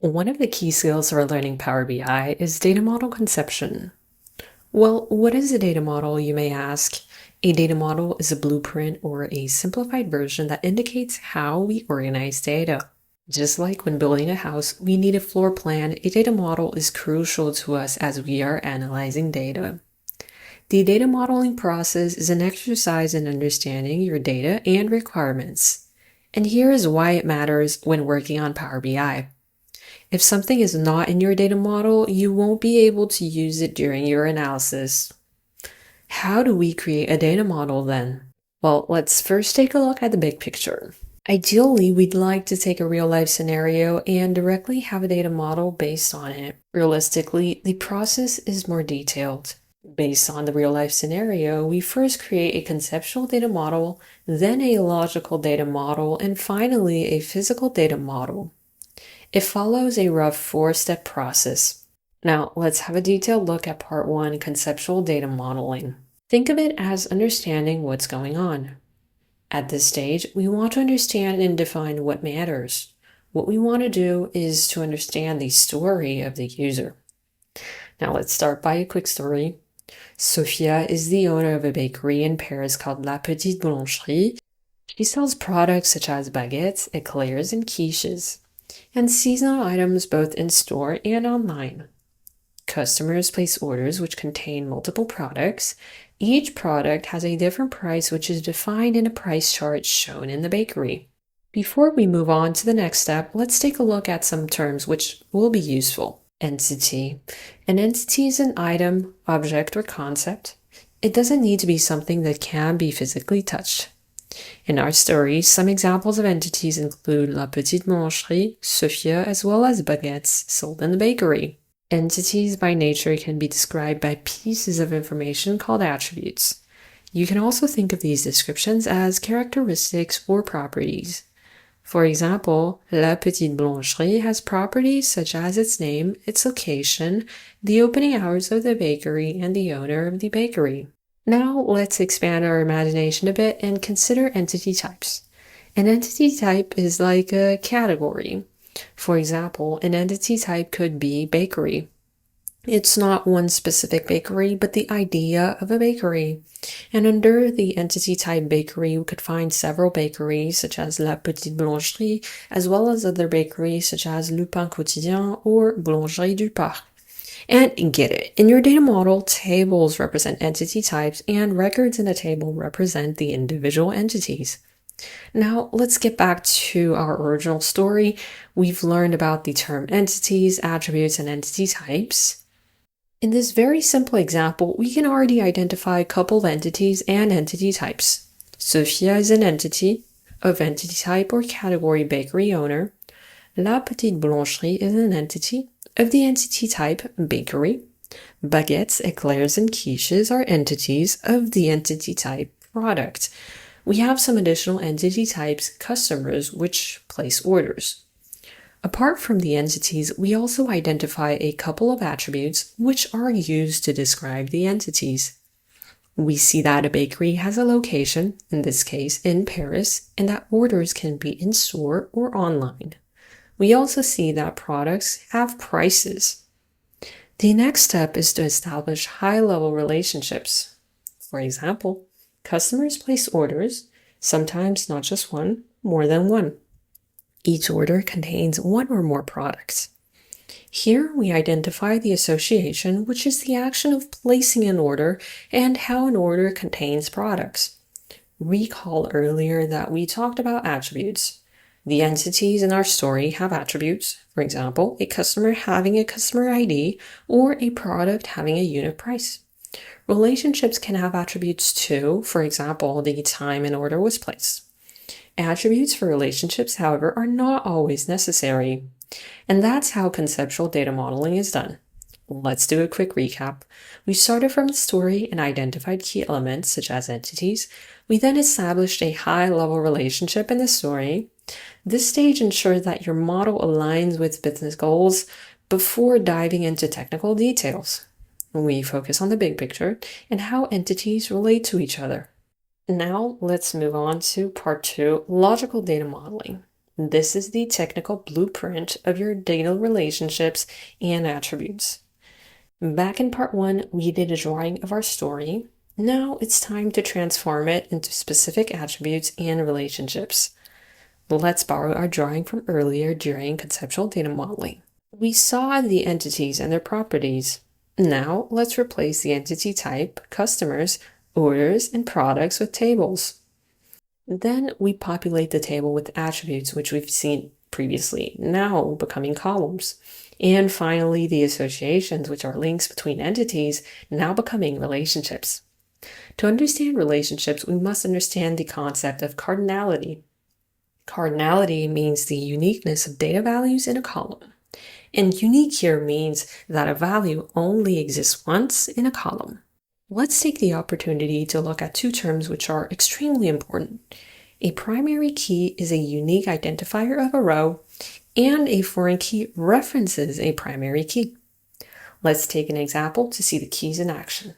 One of the key skills for learning Power BI is data model conception. Well, what is a data model, you may ask? A data model is a blueprint or a simplified version that indicates how we organize data. Just like when building a house, we need a floor plan, a data model is crucial to us as we are analyzing data. The data modeling process is an exercise in understanding your data and requirements. And here is why it matters when working on Power BI. If something is not in your data model, you won't be able to use it during your analysis. How do we create a data model then? Well, let's first take a look at the big picture. Ideally, we'd like to take a real-life scenario and directly have a data model based on it. Realistically, the process is more detailed. Based on the real-life scenario, we first create a conceptual data model, then a logical data model, and finally a physical data model. It follows a rough 4-step process. Now, let's have a detailed look at part 1, conceptual data modeling. Think of it as understanding what's going on. At this stage, we want to understand and define what matters. What we want to do is to understand the story of the user. Now, let's start by a quick story. Sophia is the owner of a bakery in Paris called La Petite Boulangerie. She sells products such as baguettes, eclairs, and quiches, and seasonal items both in-store and online. Customers place orders which contain multiple products. Each product has a different price which is defined in a price chart shown in the bakery. Before we move on to the next step, let's take a look at some terms which will be useful. Entity. An entity is an item, object, or concept. It doesn't need to be something that can be physically touched. In our story, some examples of entities include La Petite Boulangerie, Sophia, as well as baguettes sold in the bakery. Entities by nature can be described by pieces of information called attributes. You can also think of these descriptions as characteristics or properties. For example, La Petite Boulangerie has properties such as its name, its location, the opening hours of the bakery, and the owner of the bakery. Now let's expand our imagination a bit and consider entity types. An entity type is like a category. For example, an entity type could be bakery. It's not one specific bakery, but the idea of a bakery. And under the entity type bakery, we could find several bakeries such as La Petite Boulangerie, as well as other bakeries such as Le Pain Quotidien or Boulangerie du Parc. And get it, in your data model, tables represent entity types and records in a table represent the individual entities. Now, let's get back to our original story. We've learned about the term entities, attributes, and entity types. In this very simple example, we can already identify a couple of entities and entity types. Sophia is an entity of entity type or category bakery owner. La Petite Boulangerie is an entity of the entity type bakery. Baguettes, eclairs, and quiches are entities of the entity type product. We have some additional entity types, customers, which place orders. Apart from the entities, we also identify a couple of attributes which are used to describe the entities. We see that a bakery has a location, in this case in Paris, and that orders can be in-store or online. We also see that products have prices. The next step is to establish high-level relationships. For example, customers place orders, sometimes not just one, more than one. Each order contains one or more products. Here we identify the association, which is the action of placing an order and how an order contains products. Recall earlier that we talked about attributes. The entities in our story have attributes, for example, a customer having a customer ID or a product having a unit price. Relationships can have attributes too, for example, the time an order was placed. Attributes for relationships, however, are not always necessary. And that's how conceptual data modeling is done. Let's do a quick recap. We started from the story and identified key elements such as entities. We then established a high-level relationship in the story. This stage ensures that your model aligns with business goals before diving into technical details. We focus on the big picture and how entities relate to each other. Now let's move on to part 2, logical data modeling. This is the technical blueprint of your data relationships and attributes. Back in part 1, we did a drawing of our story. Now it's time to transform it into specific attributes and relationships. Let's borrow our drawing from earlier during conceptual data modeling. We saw the entities and their properties. Now let's replace the entity type, customers, orders, and products with tables. Then we populate the table with attributes which we've seen previously, now becoming columns. And finally, the associations, which are links between entities, now becoming relationships. To understand relationships, we must understand the concept of cardinality. Cardinality means the uniqueness of data values in a column. And unique here means that a value only exists once in a column. Let's take the opportunity to look at two terms which are extremely important. A primary key is a unique identifier of a row, and a foreign key references a primary key. Let's take an example to see the keys in action.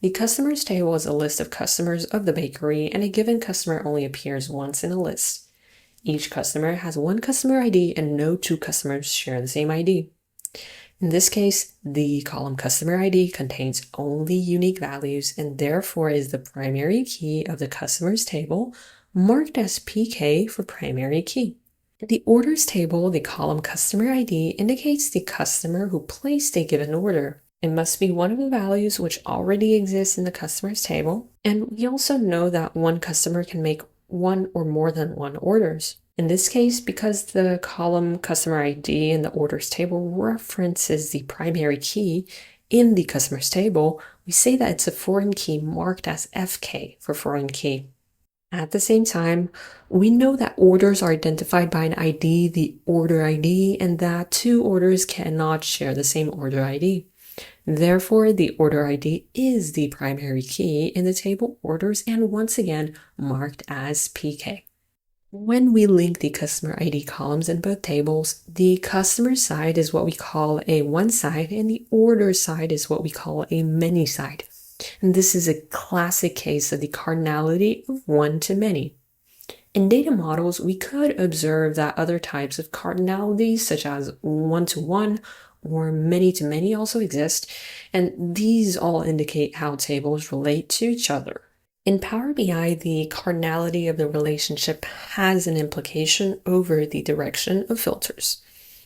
The customers table is a list of customers of the bakery, and a given customer only appears once in a list. Each customer has one customer ID, and no two customers share the same ID. In this case, the column customer ID contains only unique values and therefore is the primary key of the customers table, marked as PK for primary key. In the orders table, the column customer ID indicates the customer who placed a given order. It must be one of the values which already exists in the customers table, and we also know that one customer can make one or more than one orders. In this case, because the column customer ID in the orders table references the primary key in the customers table, we say that it's a foreign key marked as FK for foreign key. At the same time, we know that orders are identified by an ID, the order ID, and that two orders cannot share the same order ID. Therefore, the order ID is the primary key in the table orders and once again marked as PK. When we link the customer ID columns in both tables, the customer side is what we call a one side and the order side is what we call a many side. And this is a classic case of the cardinality of one to many. In data models, we could observe that other types of cardinalities, such as one to one or many to many, also exist, and these all indicate how tables relate to each other. In Power BI, the cardinality of the relationship has an implication over the direction of filters.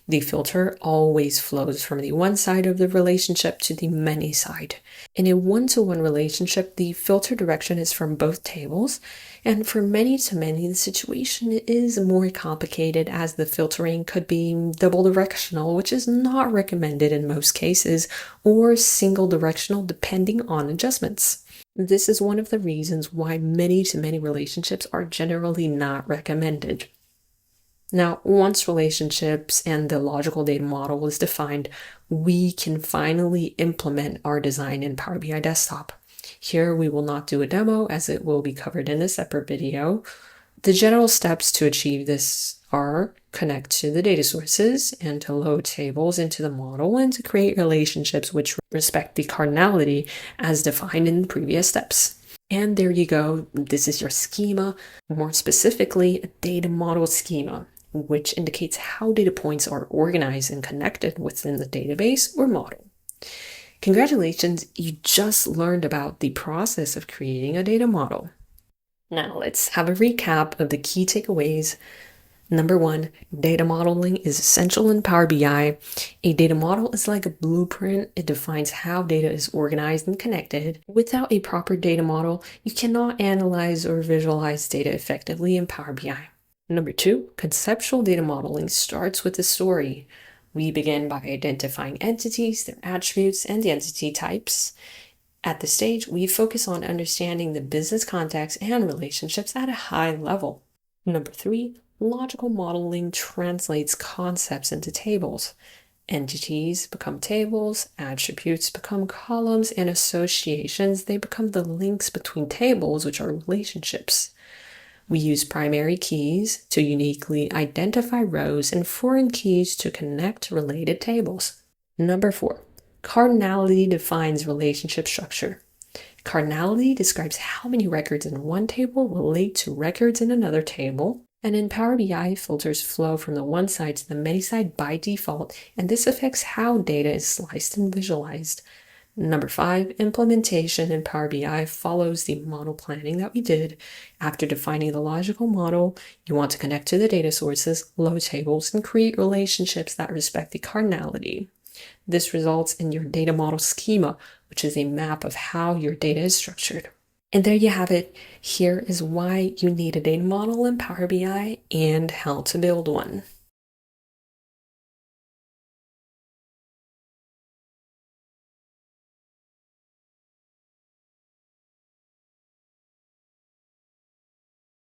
The filter always flows from the one side of the relationship to the many side. In a one-to-one relationship, the filter direction is from both tables, and for many to many, the situation is more complicated as the filtering could be double directional, which is not recommended in most cases, or single directional depending on adjustments. This is one of the reasons why many to many relationships are generally not recommended. Now, once relationships and the logical data model is defined, we can finally implement our design in Power BI Desktop. Here, we will not do a demo as it will be covered in a separate video. The general steps to achieve this are connect to the data sources and to load tables into the model and to create relationships which respect the cardinality as defined in the previous steps. And there you go. This is your schema, more specifically, a data model schema, which indicates how data points are organized and connected within the database or model. Congratulations, you just learned about the process of creating a data model. Now let's have a recap of the key takeaways. Number 1, data modeling is essential in Power BI. A data model is like a blueprint. It defines how data is organized and connected. Without a proper data model, you cannot analyze or visualize data effectively in Power BI. Number 2, conceptual data modeling starts with the story. We begin by identifying entities, their attributes, and the entity types. At this stage, we focus on understanding the business context and relationships at a high level. Number 3, logical modeling translates concepts into tables. Entities become tables, attributes become columns, and associations, they become the links between tables, which are relationships. We use primary keys to uniquely identify rows and foreign keys to connect related tables. Number 4, cardinality defines relationship structure. Cardinality describes how many records in one table relate to records in another table, And in Power BI, filters flow from the one side to the many side by default, and this affects how data is sliced and visualized. Number 5, implementation in Power BI follows the model planning that we did. After defining the logical model, you want to connect to the data sources, load tables, and create relationships that respect the cardinality. This results in your data model schema, which is a map of how your data is structured. And there you have it. Here is why you need a data model in Power BI and how to build one.